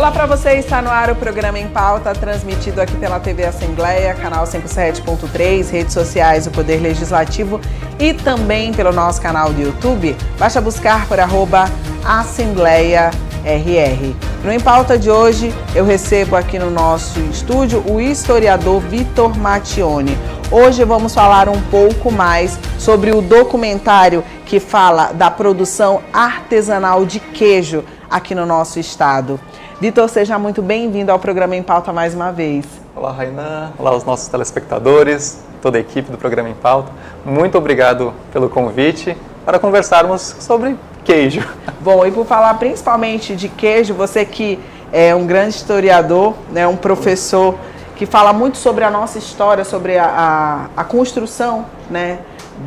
Olá para você, está no ar o programa Em Pauta, transmitido aqui pela TV Assembleia, canal 107.3, redes sociais do Poder Legislativo e também pelo nosso canal do YouTube. Basta buscar por @AssembleiaRR. No Em Pauta de hoje, eu recebo aqui no nosso estúdio o historiador Vitor Mattioni. Hoje vamos falar um pouco mais sobre o documentário que fala da produção artesanal de queijo aqui no nosso estado. Vitor, seja muito bem-vindo ao programa Em Pauta mais uma vez. Olá, Rainan. Olá aos nossos telespectadores, toda a equipe do programa Em Pauta. Muito obrigado pelo convite para conversarmos sobre queijo. Bom, e por falar principalmente de queijo, você que é um grande historiador, né, um professor que fala muito sobre a nossa história, sobre a construção, né,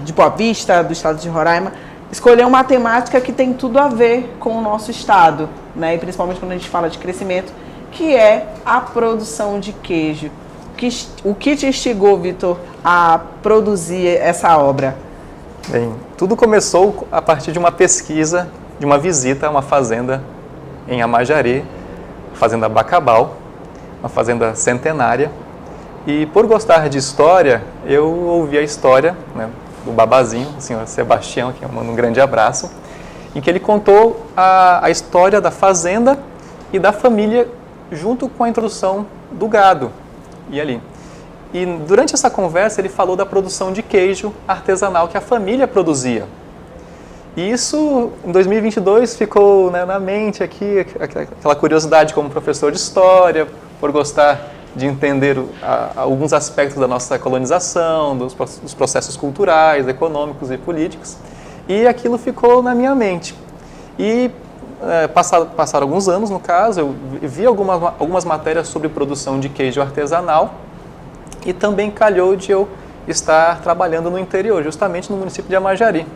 de Boa Vista, do estado de Roraima, escolheu uma temática que tem tudo a ver com o nosso estado, né, e principalmente quando a gente fala de crescimento, que é a produção de queijo. O que te instigou, Vitor, a produzir essa obra? Bem, tudo começou a partir de uma pesquisa, de uma visita a uma fazenda em Amajari, a Fazenda Bacabal, uma fazenda centenária. E por gostar de história, eu ouvi a história, né, do babazinho, o senhor Sebastião, que eu mando um grande abraço, em que ele contou a história da fazenda e da família junto com a introdução do gado. E durante essa conversa ele falou da produção de queijo artesanal que a família produzia. E isso, em 2022, ficou, né, na mente aqui, aquela curiosidade como professor de história, por gostar de entender alguns aspectos da nossa colonização, dos processos culturais, econômicos e políticos. E aquilo ficou na minha mente. E passaram alguns anos, no caso, eu vi algumas matérias sobre produção de queijo artesanal e também calhou de eu estar trabalhando no interior, justamente no município de Amajari.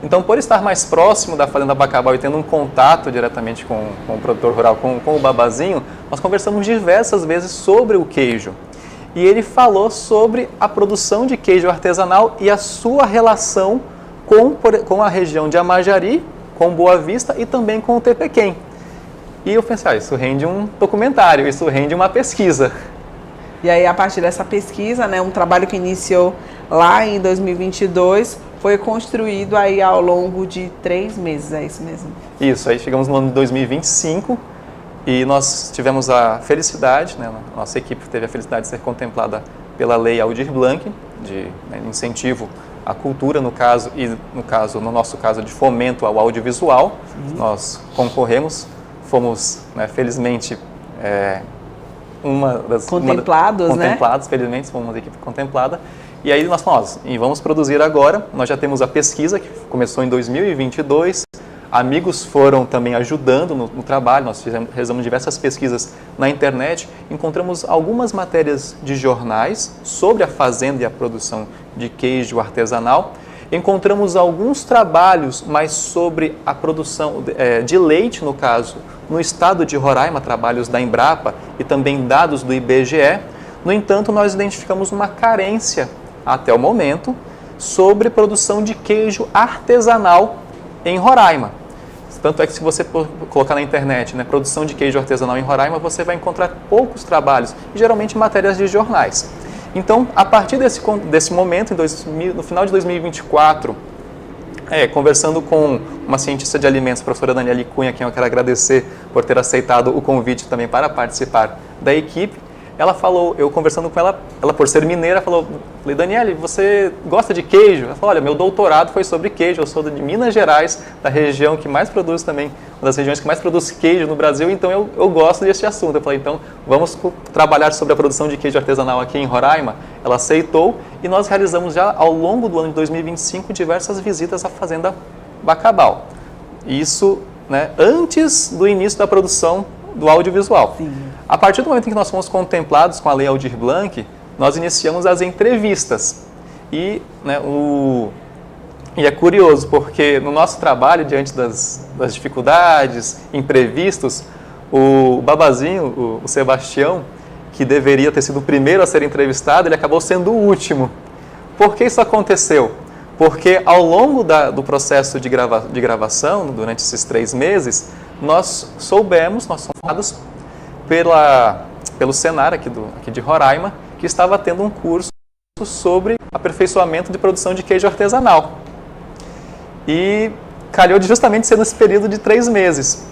Então, por estar mais próximo da Fazenda Bacabal e tendo um contato diretamente com o produtor rural, com o babazinho, nós conversamos diversas vezes sobre o queijo. E ele falou sobre a produção de queijo artesanal e a sua relação com a região de Amajari, com Boa Vista e também com o Tepequém. E eu pensei, isso rende um documentário, isso rende uma pesquisa. E aí, a partir dessa pesquisa, né, um trabalho que iniciou lá em 2022, foi construído aí ao longo de 3 meses, é isso mesmo? Isso, aí chegamos no ano de 2025 e nós tivemos a felicidade, né, a nossa equipe teve a felicidade de ser contemplada pela Lei Aldir Blanc, de incentivo à cultura, no nosso caso, de fomento ao audiovisual. Sim. Nós concorremos, fomos, né, felizmente, contemplados, né? Felizmente, fomos uma equipe contemplada. E aí nós falamos, e vamos produzir agora. Nós já temos a pesquisa, que começou em 2022. Amigos foram também ajudando no trabalho. Nós realizamos diversas pesquisas na internet. Encontramos algumas matérias de jornais sobre a fazenda e a produção de queijo artesanal. Encontramos alguns trabalhos mais sobre a produção de leite, no caso, no estado de Roraima, trabalhos da Embrapa e também dados do IBGE. No entanto, nós identificamos uma carência, até o momento, sobre produção de queijo artesanal em Roraima. Tanto é que se você colocar na internet, né, produção de queijo artesanal em Roraima, você vai encontrar poucos trabalhos, e geralmente matérias de jornais. Então, a partir desse momento, no final de 2024, conversando com uma cientista de alimentos, a professora Daniele Cunha, a quem eu quero agradecer por ter aceitado o convite também para participar da equipe, ela falou, eu conversando com ela por ser mineira, falei, Daniele, você gosta de queijo? Ela falou, olha, meu doutorado foi sobre queijo, eu sou de Minas Gerais, da região que mais produz também, uma das regiões que mais produz queijo no Brasil, então eu gosto desse assunto. Eu falei, então vamos trabalhar sobre a produção de queijo artesanal aqui em Roraima. Ela aceitou e nós realizamos já ao longo do ano de 2025 diversas visitas à Fazenda Bacabal. Isso, né, antes do início da produção do audiovisual. Sim. A partir do momento em que nós fomos contemplados com a Lei Aldir Blanc, nós iniciamos as entrevistas. E, né, é curioso, porque no nosso trabalho, diante das dificuldades, imprevistos, o babazinho, o Sebastião, que deveria ter sido o primeiro a ser entrevistado, ele acabou sendo o último. Por que isso aconteceu? Porque ao longo do processo de gravação, durante esses 3 meses, nós somos informados pelo Senar aqui de Roraima, que estava tendo um curso sobre aperfeiçoamento de produção de queijo artesanal. E calhou de justamente ser nesse período de 3 meses.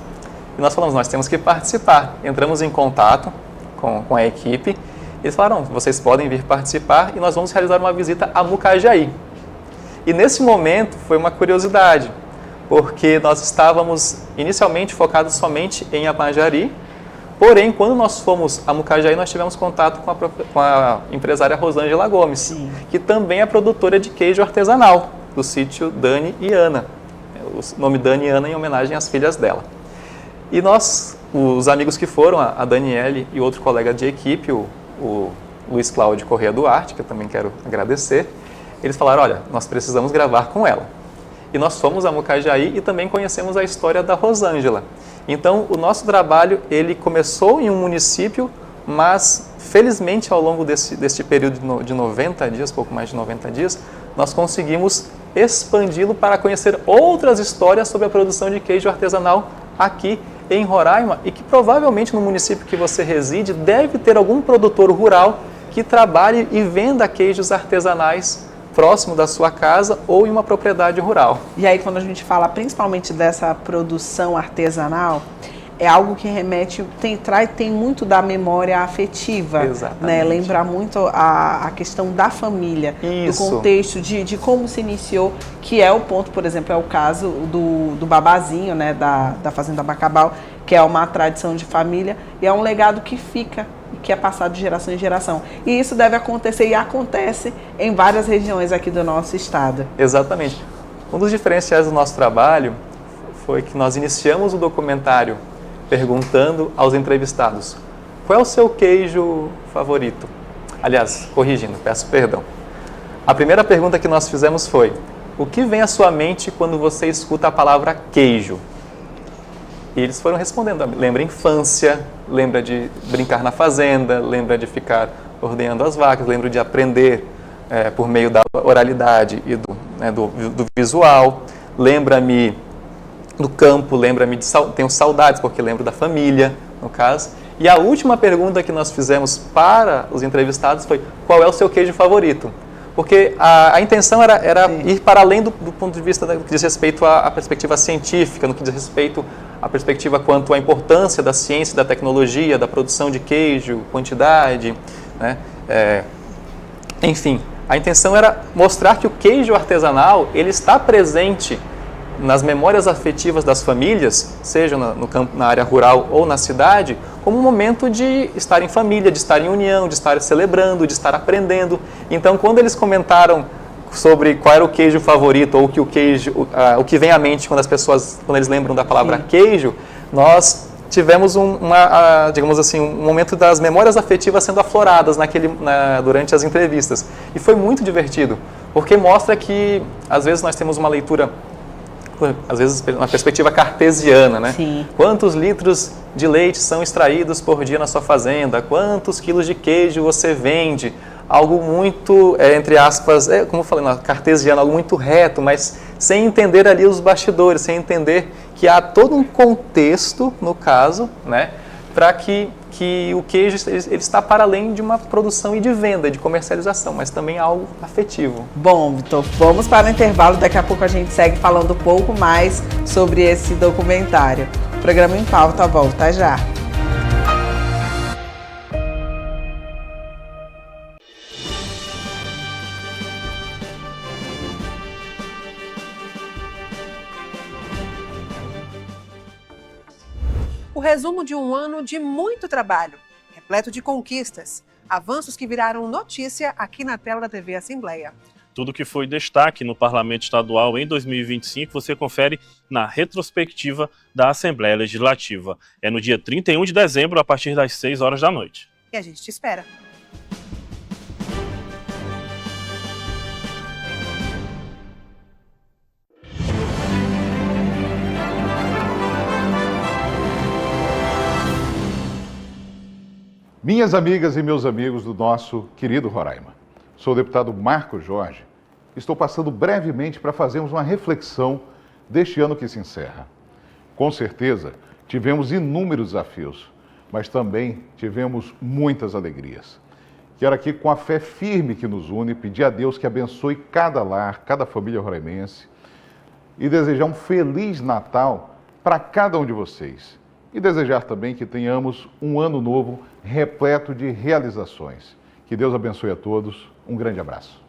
E nós falamos, nós temos que participar. Entramos em contato com a equipe. Eles falaram, vocês podem vir participar e nós vamos realizar uma visita a Mucajaí. E nesse momento foi uma curiosidade, porque nós estávamos inicialmente focados somente em Amajari, porém, quando nós fomos a Mucajaí, nós tivemos contato com a empresária Rosângela Gomes, sim, que também é produtora de queijo artesanal, do sítio Dani e Ana. O nome Dani e Ana em homenagem às filhas dela. E nós, os amigos que foram, a Daniele e outro colega de equipe, o Luiz Cláudio Corrêa Duarte, que eu também quero agradecer, eles falaram, olha, nós precisamos gravar com ela. E nós fomos a Mucajaí e também conhecemos a história da Rosângela. Então, o nosso trabalho, ele começou em um município, mas felizmente ao longo deste período de 90 dias, pouco mais de 90 dias, nós conseguimos expandi-lo para conhecer outras histórias sobre a produção de queijo artesanal aqui em Roraima e que provavelmente no município que você reside deve ter algum produtor rural que trabalhe e venda queijos artesanais próximo da sua casa ou em uma propriedade rural. E aí quando a gente fala principalmente dessa produção artesanal, é algo que remete, tem muito da memória afetiva. Exatamente. Né? Lembra muito a questão da família, isso, do contexto, de como se iniciou, que é o ponto, por exemplo, é o caso do babazinho, né? da Fazenda Bacabal, que é uma tradição de família e é um legado que fica, que é passado de geração em geração. E isso deve acontecer e acontece em várias regiões aqui do nosso estado. Exatamente. Um dos diferenciais do nosso trabalho foi que nós iniciamos o documentário perguntando aos entrevistados, qual é o seu queijo favorito? Aliás, corrigindo, peço perdão. A primeira pergunta que nós fizemos foi, o que vem à sua mente quando você escuta a palavra queijo? E eles foram respondendo, lembra infância, lembra de brincar na fazenda, lembra de ficar ordenhando as vacas, lembra de aprender por meio da oralidade e do visual, lembra-me do campo, lembra-me tenho saudades, porque lembro da família, no caso. E a última pergunta que nós fizemos para os entrevistados foi, qual é o seu queijo favorito? Porque a intenção era ir para além do ponto de vista do que diz respeito à perspectiva científica, no que diz respeito à perspectiva quanto à importância da ciência, da tecnologia, da produção de queijo, quantidade, né? Enfim, a intenção era mostrar que o queijo artesanal ele está presente nas memórias afetivas das famílias, seja no campo, na área rural ou na cidade, como um momento de estar em família, de estar em união, de estar celebrando, de estar aprendendo. Então, quando eles comentaram sobre qual era o queijo favorito ou o que vem à mente quando eles lembram da palavra queijo, nós tivemos digamos assim, um momento das memórias afetivas sendo afloradas durante as entrevistas. E foi muito divertido, porque mostra que às vezes nós temos uma leitura, às vezes uma perspectiva cartesiana, né? Sim. Quantos litros de leite são extraídos por dia na sua fazenda? Quantos quilos de queijo você vende? Algo muito, entre aspas, como eu falei, cartesiano, algo muito reto, mas sem entender ali os bastidores, sem entender que há todo um contexto, no caso, né, para que o queijo ele está para além de uma produção e de venda, de comercialização, mas também algo afetivo. Bom, Vitor, vamos para o intervalo, daqui a pouco a gente segue falando um pouco mais sobre esse documentário. O programa Em Pauta volta já. O resumo de um ano de muito trabalho, repleto de conquistas, avanços que viraram notícia aqui na tela da TV Assembleia. Tudo que foi destaque no Parlamento Estadual em 2025 você confere na retrospectiva da Assembleia Legislativa. É no dia 31 de dezembro, a partir das 6 horas da noite. E a gente te espera. Minhas amigas e meus amigos do nosso querido Roraima, sou o deputado Marco Jorge. Estou passando brevemente para fazermos uma reflexão deste ano que se encerra. Com certeza, tivemos inúmeros desafios, mas também tivemos muitas alegrias. Quero aqui, com a fé firme que nos une, pedir a Deus que abençoe cada lar, cada família roraimense e desejar um Feliz Natal para cada um de vocês. E desejar também que tenhamos um ano novo repleto de realizações. Que Deus abençoe a todos. Um grande abraço.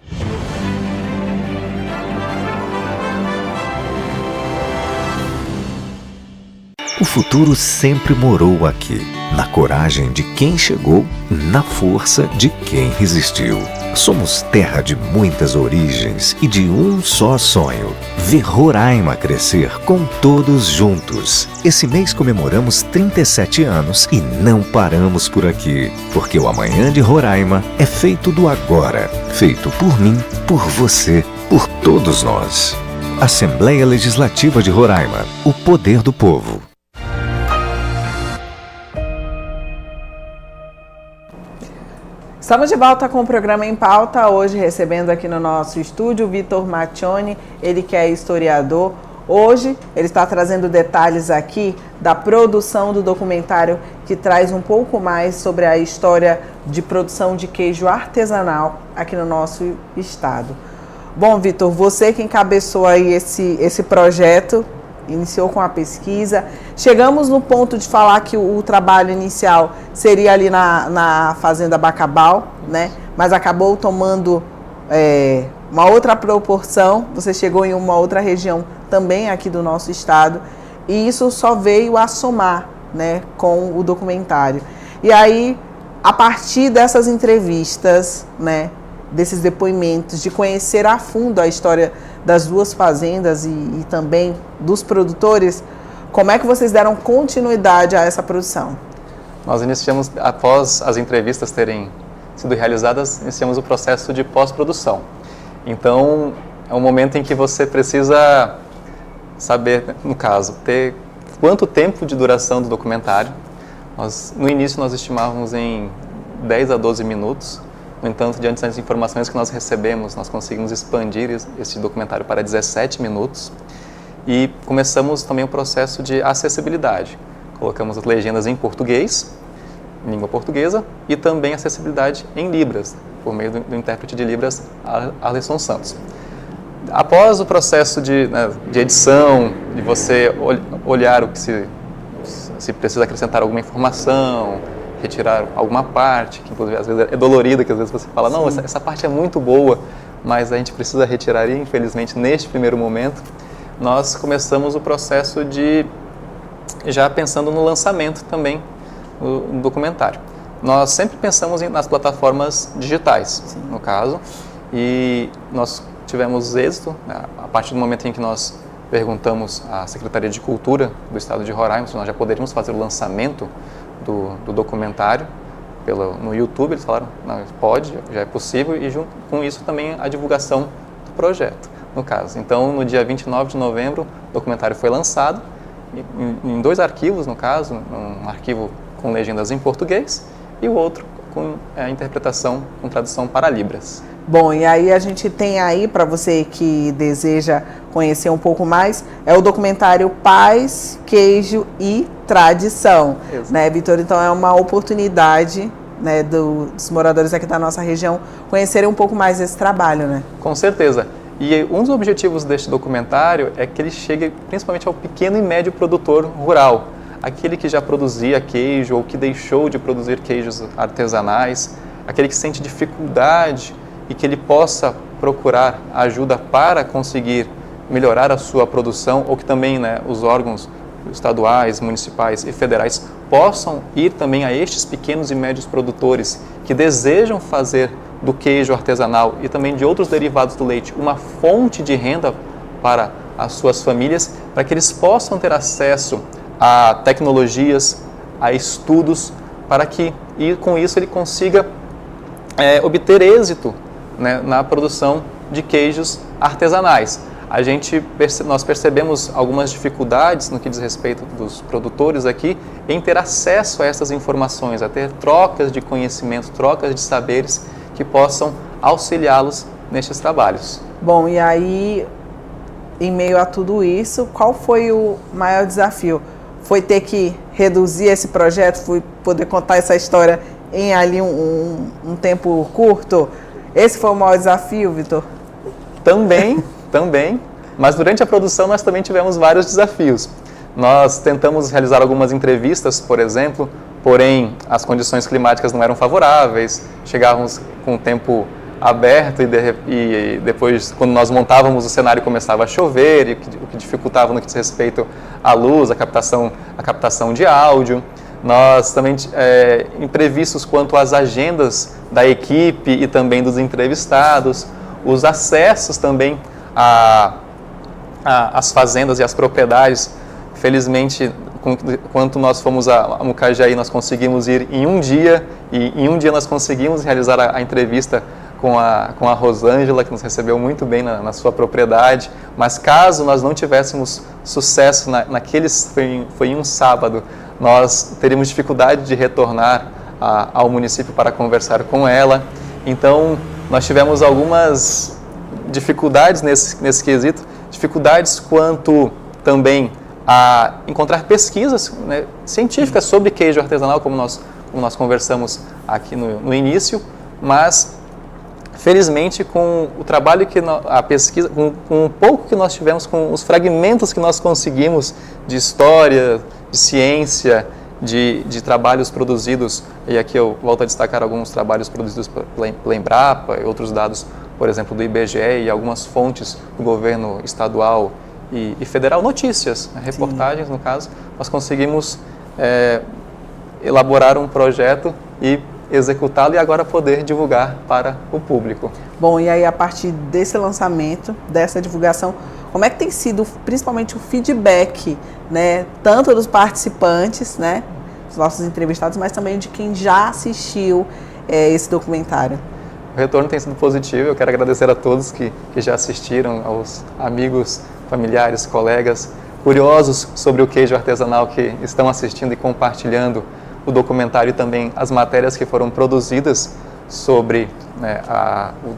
O futuro sempre morou aqui, na coragem de quem chegou, na força de quem resistiu. Somos terra de muitas origens e de um só sonho: ver Roraima crescer com todos juntos. Esse mês comemoramos 37 anos e não paramos por aqui, porque o amanhã de Roraima é feito do agora, feito por mim, por você, por todos nós. Assembleia Legislativa de Roraima, o poder do povo. Estamos de volta com o programa Em Pauta, hoje recebendo aqui no nosso estúdio o Vitor Maccioni, ele que é historiador. Hoje ele está trazendo detalhes aqui da produção do documentário que traz um pouco mais sobre a história de produção de queijo artesanal aqui no nosso estado. Bom, Vitor, você que encabeçou aí esse projeto, iniciou com a pesquisa. Chegamos no ponto de falar que o trabalho inicial seria ali na Fazenda Bacabal, né? Mas acabou tomando uma outra proporção. Você chegou em uma outra região também aqui do nosso estado e isso só veio a somar, né, com o documentário. E aí, a partir dessas entrevistas, né, desses depoimentos, de conhecer a fundo a história das duas fazendas e também dos produtores, como é que vocês deram continuidade a essa produção? Nós iniciamos, após as entrevistas terem sido realizadas, iniciamos o processo de pós-produção. Então, é um momento em que você precisa saber, no caso, ter quanto tempo de duração do documentário. No início nós estimávamos em 10 a 12 minutos. No entanto, diante das informações que nós recebemos, nós conseguimos expandir esse documentário para 17 minutos e começamos também o processo de acessibilidade. Colocamos as legendas em português, em língua portuguesa, e também acessibilidade em Libras, por meio do intérprete de Libras, Alisson Santos. Após o processo de edição, de você olhar o que se precisa acrescentar alguma informação, retirar alguma parte, que inclusive às vezes é dolorida, que às vezes você fala, não, essa parte é muito boa, mas a gente precisa retirar, e infelizmente neste primeiro momento, nós começamos o processo de, já pensando no lançamento também do documentário. Nós sempre pensamos nas plataformas digitais, no caso, e nós tivemos êxito, né, a partir do momento em que nós perguntamos à Secretaria de Cultura do Estado de Roraima se nós já poderíamos fazer o lançamento do documentário no YouTube. Eles falaram, não, pode, já é possível, e junto com isso também a divulgação do projeto, no caso. Então, no dia 29 de novembro, o documentário foi lançado em 2 arquivos, no caso, um arquivo com legendas em português e o outro com a interpretação com tradução para Libras. Bom, e aí a gente tem aí, para você que deseja conhecer um pouco mais, é o documentário Paz, Queijo e Tradição, né, Vitor? Então é uma oportunidade, né, dos moradores aqui da nossa região conhecerem um pouco mais desse trabalho, né? Com certeza. E um dos objetivos deste documentário é que ele chegue principalmente ao pequeno e médio produtor rural, aquele que já produzia queijo ou que deixou de produzir queijos artesanais, aquele que sente dificuldade e que ele possa procurar ajuda para conseguir melhorar a sua produção, ou que também, né, os órgãos estaduais, municipais e federais possam ir também a estes pequenos e médios produtores que desejam fazer do queijo artesanal e também de outros derivados do leite uma fonte de renda para as suas famílias, para que eles possam ter acesso a tecnologias, a estudos, para que, e com isso, ele consiga obter êxito, né, na produção de queijos artesanais. Nós percebemos algumas dificuldades no que diz respeito dos produtores aqui em ter acesso a essas informações, a ter trocas de conhecimento, trocas de saberes que possam auxiliá-los nestes trabalhos. Bom, e aí, em meio a tudo isso, qual foi o maior desafio? Foi ter que reduzir esse projeto, poder contar essa história em ali um tempo curto? Esse foi o maior desafio, Vitor? Também. Mas durante a produção nós também tivemos vários desafios. Nós tentamos realizar algumas entrevistas, por exemplo, porém as condições climáticas não eram favoráveis, chegávamos com o tempo aberto e depois, quando nós montávamos o cenário, começava a chover, o que dificultava no que diz respeito à luz, a captação de áudio. Nós também, imprevistos quanto às agendas da equipe e também dos entrevistados, os acessos também às fazendas e às propriedades. Felizmente, quando nós fomos a Mucajaí, nós conseguimos ir em um dia, e em um dia nós conseguimos realizar a entrevista com a Rosângela, que nos recebeu muito bem na sua propriedade. Mas caso nós não tivéssemos sucesso foi em um sábado, nós teríamos dificuldade de retornar ao município para conversar com ela. Então, nós tivemos algumas dificuldades nesse quesito, dificuldades quanto também a encontrar pesquisas, né, científicas sobre queijo artesanal, como nós conversamos aqui no início, mas felizmente com o trabalho a pesquisa, com um pouco que nós tivemos, com os fragmentos que nós conseguimos de história, de ciência, de trabalhos produzidos, e aqui eu volto a destacar alguns trabalhos produzidos pela Embrapa, e outros dados, por exemplo, do IBGE e algumas fontes do governo estadual e federal, notícias, reportagens, no caso, nós conseguimos elaborar um projeto e executá-lo e agora poder divulgar para o público. Bom, e aí a partir desse lançamento, dessa divulgação, como é que tem sido principalmente o feedback, né, tanto dos participantes, né, dos nossos entrevistados, mas também de quem já assistiu esse documentário? O retorno tem sido positivo, eu quero agradecer a todos que já assistiram, aos amigos, familiares, colegas, curiosos sobre o queijo artesanal que estão assistindo e compartilhando o documentário e também as matérias que foram produzidas sobre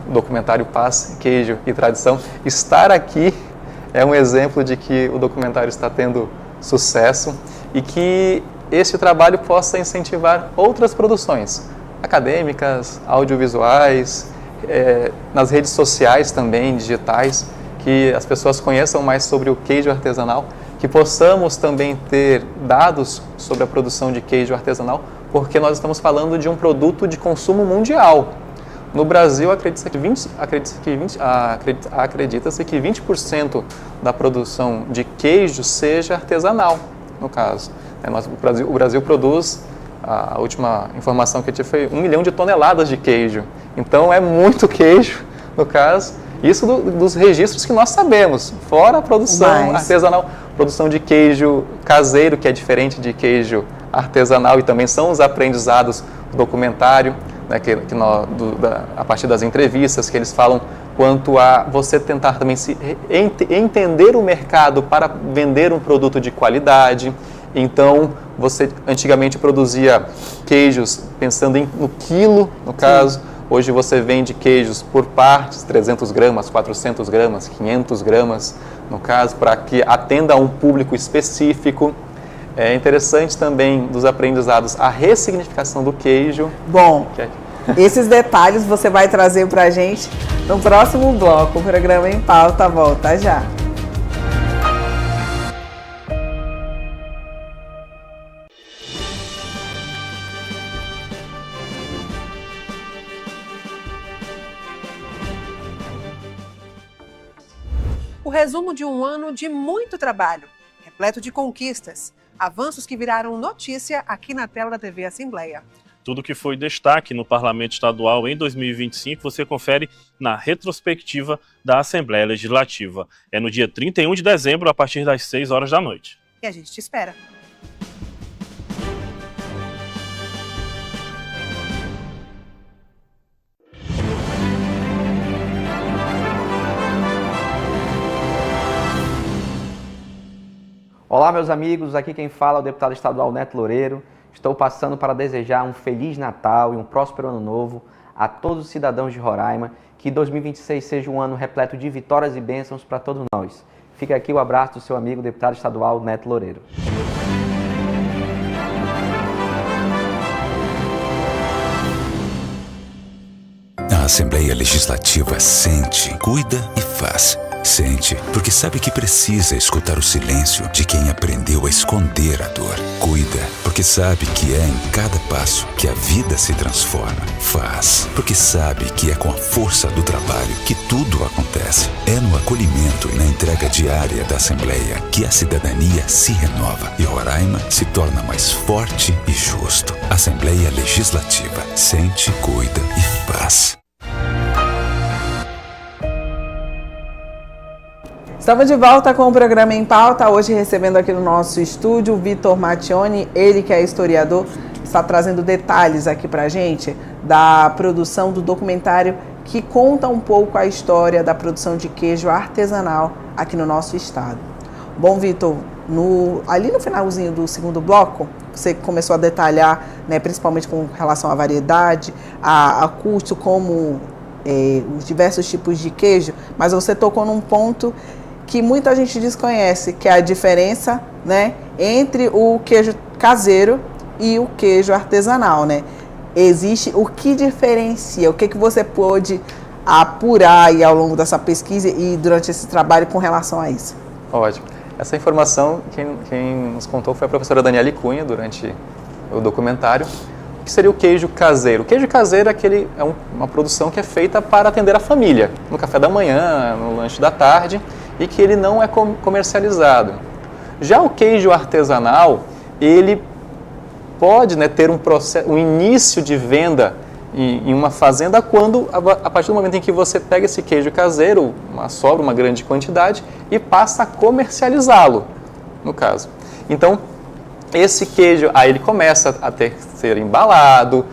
o documentário Paz, Queijo e Tradição. Estar aqui é um exemplo de que o documentário está tendo sucesso e que este trabalho possa incentivar outras produções acadêmicas, audiovisuais, nas redes sociais também, digitais, que as pessoas conheçam mais sobre o queijo artesanal, que possamos também ter dados sobre a produção de queijo artesanal, porque nós estamos falando de um produto de consumo mundial. No Brasil, acredita-se que 20% da produção de queijo seja artesanal, no caso. O Brasil produz, a última informação que eu tive foi 1 milhão de toneladas de queijo. Então, é muito queijo, no caso. Isso dos registros que nós sabemos, fora a produção artesanal, produção de queijo caseiro, que é diferente de queijo artesanal, e também são os aprendizados do documentário, né, a partir das entrevistas que eles falam, quanto a você tentar também entender o mercado para vender um produto de qualidade. Então, você antigamente produzia queijos pensando no quilo, no caso. Hoje você vende queijos por partes, 300 gramas, 400 gramas, 500 gramas, no caso, para que atenda a um público específico. É interessante também dos aprendizados a ressignificação do queijo. Bom, esses detalhes você vai trazer para a gente no próximo bloco. O programa Em Pauta volta já. O resumo de um ano de muito trabalho, repleto de conquistas, avanços que viraram notícia aqui na tela da TV Assembleia. Tudo que foi destaque no Parlamento Estadual em 2025 você confere na retrospectiva da Assembleia Legislativa. É no dia 31 de dezembro, a partir das 6 horas da noite. E a gente te espera. Olá, meus amigos, aqui quem fala é o deputado estadual Neto Loureiro. Estou passando para desejar um Feliz Natal e um próspero Ano Novo a todos os cidadãos de Roraima, que 2026 seja um ano repleto de vitórias e bênçãos para todos nós. Fica aqui o abraço do seu amigo deputado estadual Neto Loureiro. Assembleia Legislativa sente, cuida e faz. Sente, porque sabe que precisa escutar o silêncio de quem aprendeu a esconder a dor. Cuida, porque sabe que é em cada passo que a vida se transforma. Faz, porque sabe que é com a força do trabalho que tudo acontece. É no acolhimento e na entrega diária da Assembleia que a cidadania se renova e Roraima se torna mais forte e justo. Assembleia Legislativa. Sente, cuida e faz. Estamos de volta com o programa Em Pauta, hoje recebendo aqui no nosso estúdio o Vitor Mattioni, ele que é historiador, está trazendo detalhes aqui pra gente da produção do documentário que conta um pouco a história da produção de queijo artesanal aqui no nosso estado. Bom, Vitor, ali no finalzinho do segundo bloco, você começou a detalhar, né, principalmente com relação à variedade, a custo, como os diversos tipos de queijo, mas você tocou num ponto que muita gente desconhece, que é a diferença, né, entre o queijo caseiro e o queijo artesanal, né? Existe o que diferencia, o que você pôde apurar aí ao longo dessa pesquisa e durante esse trabalho com relação a isso? Ótimo. Essa informação, quem nos contou foi a professora Daniele Cunha, durante o documentário. O que seria o queijo caseiro? O queijo caseiro é uma produção que é feita para atender a família, no café da manhã, no lanche da tarde, e que ele não é comercializado. Já o queijo artesanal, ele pode, né, ter um início de venda em uma fazenda quando, a partir do momento em que você pega esse queijo caseiro, sobra uma grande quantidade, e passa a comercializá-lo, no caso. Então, esse queijo, aí ele começa a ser embalado,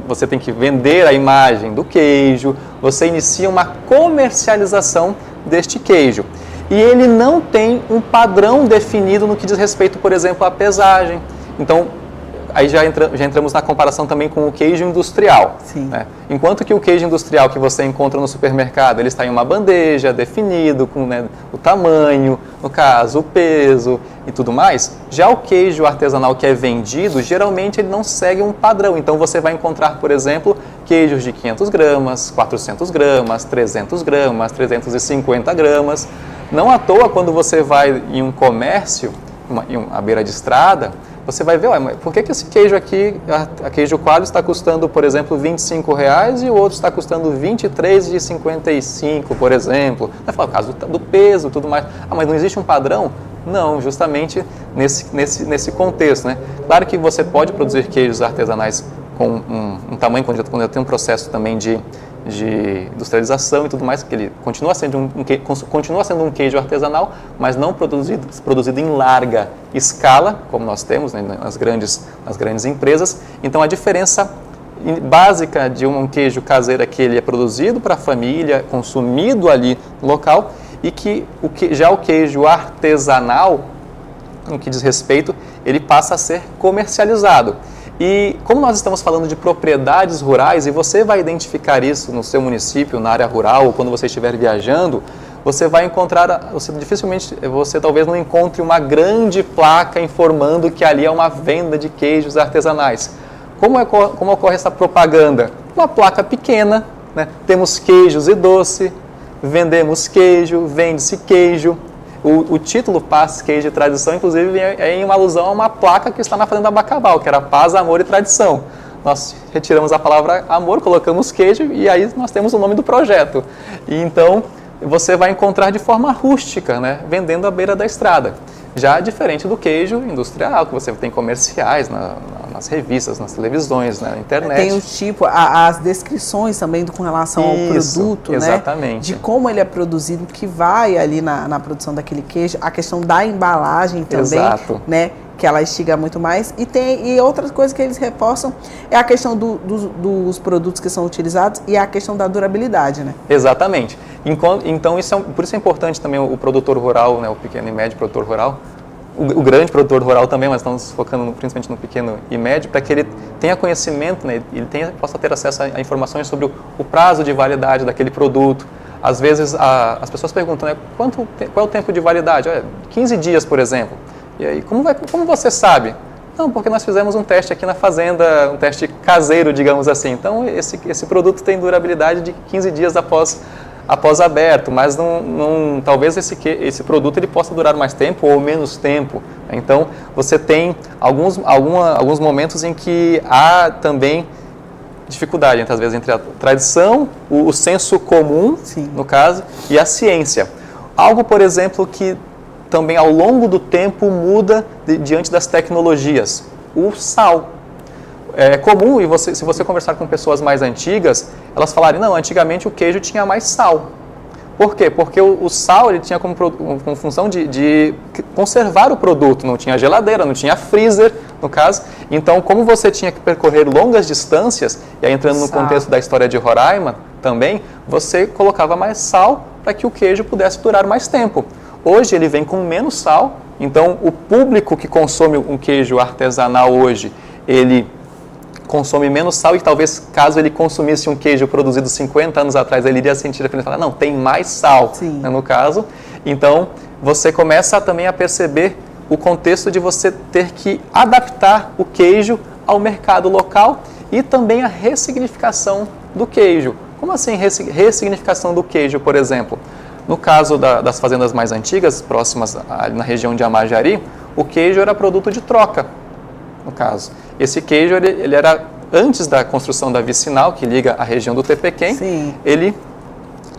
você tem que vender a imagem do queijo, você inicia uma comercialização deste queijo. E ele não tem um padrão definido no que diz respeito, por exemplo, à pesagem. Então, aí já entramos na comparação também com o queijo industrial. Né? Enquanto que o queijo industrial que você encontra no supermercado, ele está em uma bandeja, definido, com, né, o tamanho, no caso, o peso e tudo mais. Já o queijo artesanal que é vendido, geralmente ele não segue um padrão. Então você vai encontrar, por exemplo, queijos de 500 gramas, 400 gramas, 300 gramas, 350 gramas. Não à toa, quando você vai em um comércio, à beira de estrada, você vai ver, por que esse queijo aqui, a queijo coalho, está custando, por exemplo, R$25 e o outro está custando R$23,55, por exemplo? Vai falar, o caso do peso e tudo mais. Mas não existe um padrão? Não, justamente nesse contexto, né? Claro que você pode produzir queijos artesanais com um tamanho, quando já tem um processo também de industrialização e tudo mais, que ele continua sendo um queijo artesanal, mas não produzido em larga escala, como nós temos, né, nas grandes empresas. Então a diferença básica de um queijo caseiro é que ele é produzido para a família, consumido ali no local, e que já o queijo artesanal, no que diz respeito, ele passa a ser comercializado. E como nós estamos falando de propriedades rurais, e você vai identificar isso no seu município, na área rural, ou quando você estiver viajando, você vai encontrar, você talvez não encontre uma grande placa informando que ali é uma venda de queijos artesanais. Como ocorre essa propaganda? Uma placa pequena, né? Temos queijos e doce, vendemos queijo, vende-se queijo. O título Paz, Queijo e Tradição, inclusive, é em uma alusão a uma placa que está na Fazenda Bacabal, que era Paz, Amor e Tradição. Nós retiramos a palavra amor, colocamos queijo e aí nós temos o nome do projeto. E então, você vai encontrar de forma rústica, né, vendendo à beira da estrada. Já diferente do queijo industrial, que você tem comerciais nas revistas, nas televisões, na internet. Tem o tipo, as descrições também com relação ao produto, exatamente, né? De como ele é produzido, que vai ali na produção daquele queijo. A questão da embalagem também, exato, né? Que ela estiga muito mais. E outras coisas que eles reforçam é a questão dos produtos que são utilizados e a questão da durabilidade, né? Exatamente. Então, por isso é importante também o produtor rural, né, o pequeno e médio produtor rural, o grande produtor rural também, mas estamos focando principalmente no pequeno e médio, para que ele tenha conhecimento, né, ele possa ter acesso a informações sobre o prazo de validade daquele produto. Às vezes as pessoas perguntam, né, qual é o tempo de validade? 15 dias, por exemplo. E aí, como você sabe? Não, porque nós fizemos um teste aqui na fazenda, um teste caseiro, digamos assim. Então, esse produto tem durabilidade de 15 dias após aberto, mas talvez esse produto ele possa durar mais tempo ou menos tempo. Então, você tem alguns momentos em que há também dificuldade, às vezes, entre a tradição, o senso comum, Sim. no caso, e a ciência. Algo, por exemplo, que também ao longo do tempo muda diante das tecnologias. O sal. É comum, se você conversar com pessoas mais antigas, elas falarem, não, antigamente o queijo tinha mais sal. Por quê? Porque o sal ele tinha como função de conservar o produto, não tinha geladeira, não tinha freezer, no caso. Então, como você tinha que percorrer longas distâncias, e aí entrando no contexto da história de Roraima também, você colocava mais sal para que o queijo pudesse durar mais tempo. Hoje ele vem com menos sal, então o público que consome um queijo artesanal hoje, ele consome menos sal e talvez caso ele consumisse um queijo produzido 50 anos atrás, ele iria sentir a diferença e falar, não, tem mais sal, né, no caso. Então, você começa também a perceber o contexto de você ter que adaptar o queijo ao mercado local e também a ressignificação do queijo. Como assim ressignificação do queijo, por exemplo? No caso das fazendas mais antigas, próximas ali na região de Amajari, o queijo era produto de troca, no caso. Esse queijo, ele era, antes da construção da vicinal, que liga a região do Tepequém, Sim. ele,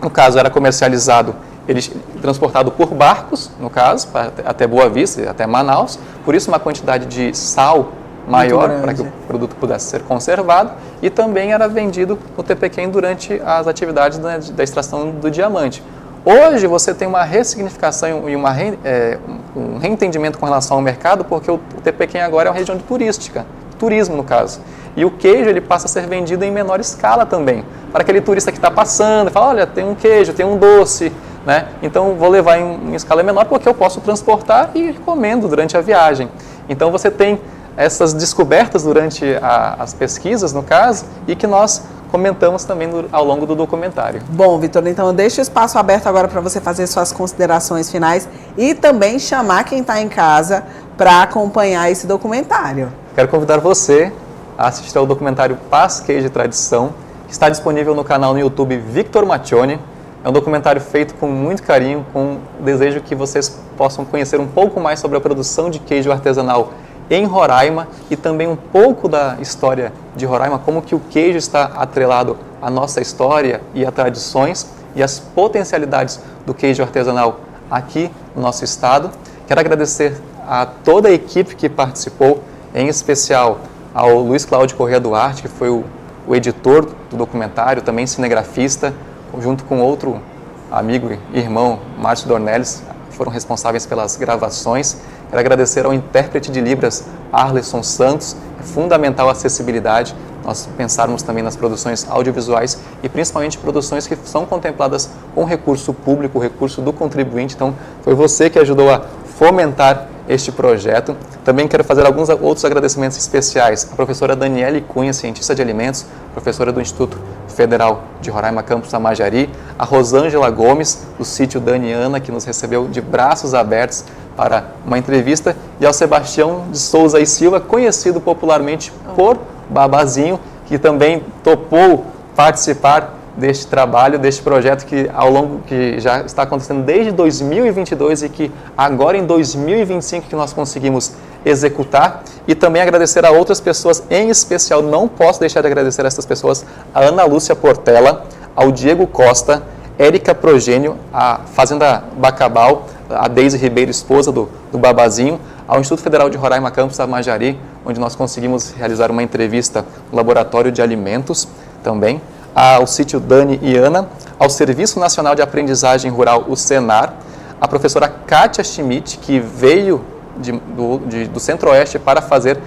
no caso, era comercializado, ele transportado por barcos, no caso, até Boa Vista, até Manaus, por isso uma quantidade de sal maior, para que o produto pudesse ser conservado, e também era vendido no Tepequém durante as atividades da extração do diamante. Hoje você tem uma ressignificação e um reentendimento com relação ao mercado, porque o Tepequém agora é uma região turística, turismo no caso. E o queijo ele passa a ser vendido em menor escala também, para aquele turista que está passando e fala, olha, tem um queijo, tem um doce, né? Então vou levar em escala menor porque eu posso transportar e ir comendo durante a viagem. Então você tem essas descobertas durante as pesquisas, no caso, e que nós comentamos também ao longo do documentário. Bom, Vitor, então eu deixo o espaço aberto agora para você fazer suas considerações finais e também chamar quem está em casa para acompanhar esse documentário. Quero convidar você a assistir ao documentário Paz, Queijo e Tradição, que está disponível no canal no YouTube Victor Mattioni. É um documentário feito com muito carinho, com o desejo que vocês possam conhecer um pouco mais sobre a produção de queijo artesanal em Roraima e também um pouco da história de Roraima, como que o queijo está atrelado à nossa história e a tradições e as potencialidades do queijo artesanal aqui no nosso estado. Quero agradecer a toda a equipe que participou, em especial ao Luiz Cláudio Corrêa Duarte, que foi o editor do documentário, também cinegrafista, junto com outro amigo e irmão, Márcio Dornelles, foram responsáveis pelas gravações. Quero agradecer ao intérprete de Libras, Arleson Santos. É fundamental a acessibilidade, nós pensarmos também nas produções audiovisuais e principalmente produções que são contempladas com recurso público, o recurso do contribuinte. Então, foi você que ajudou a fomentar este projeto. Também quero fazer alguns outros agradecimentos especiais à professora Daniele Cunha, cientista de alimentos, professora do Instituto Federal de Roraima, campus Amajari, a Rosângela Gomes, do sítio Daniana, que nos recebeu de braços abertos para uma entrevista, e ao Sebastião de Souza e Silva, conhecido popularmente por Babazinho, que também topou participar deste trabalho, deste projeto que já está acontecendo desde 2022 e que agora em 2025 que nós conseguimos executar. E também agradecer a outras pessoas, em especial, não posso deixar de agradecer a essas pessoas, a Ana Lúcia Portela, ao Diego Costa, Érica Progênio, a Fazenda Bacabal, a Deise Ribeiro, esposa do Babazinho, ao Instituto Federal de Roraima, campus Amajari, onde nós conseguimos realizar uma entrevista no Laboratório de Alimentos também, ao sítio Dani e Ana, ao Serviço Nacional de Aprendizagem Rural, o Senar, a professora Kátia Schmidt, que veio do Centro-Oeste para fazer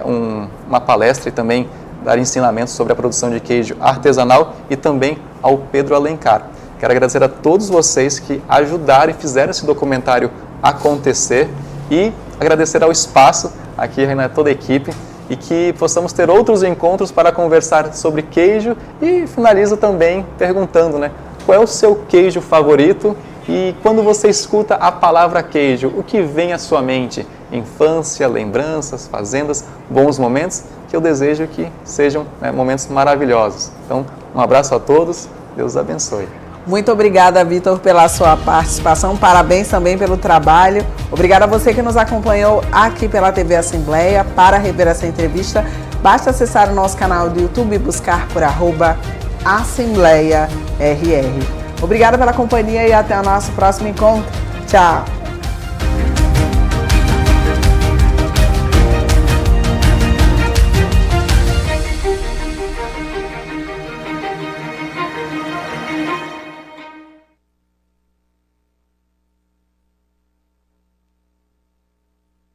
uma palestra e também dar ensinamentos sobre a produção de queijo artesanal, e também ao Pedro Alencar. Quero agradecer a todos vocês que ajudaram e fizeram esse documentário acontecer e agradecer ao espaço aqui, a toda a equipe, e que possamos ter outros encontros para conversar sobre queijo. E finalizo também perguntando, qual é o seu queijo favorito? E quando você escuta a palavra queijo, o que vem à sua mente? infância, lembranças, fazendas, bons momentos, que eu desejo que sejam momentos maravilhosos. Então, um abraço a todos, Deus abençoe. Muito obrigada, Vitor, pela sua participação. Parabéns também pelo trabalho. Obrigada a você que nos acompanhou aqui pela TV Assembleia. Para rever essa entrevista, basta acessar o nosso canal do YouTube e buscar por @AssembleiaRR. Obrigada pela companhia e até o nosso próximo encontro. Tchau!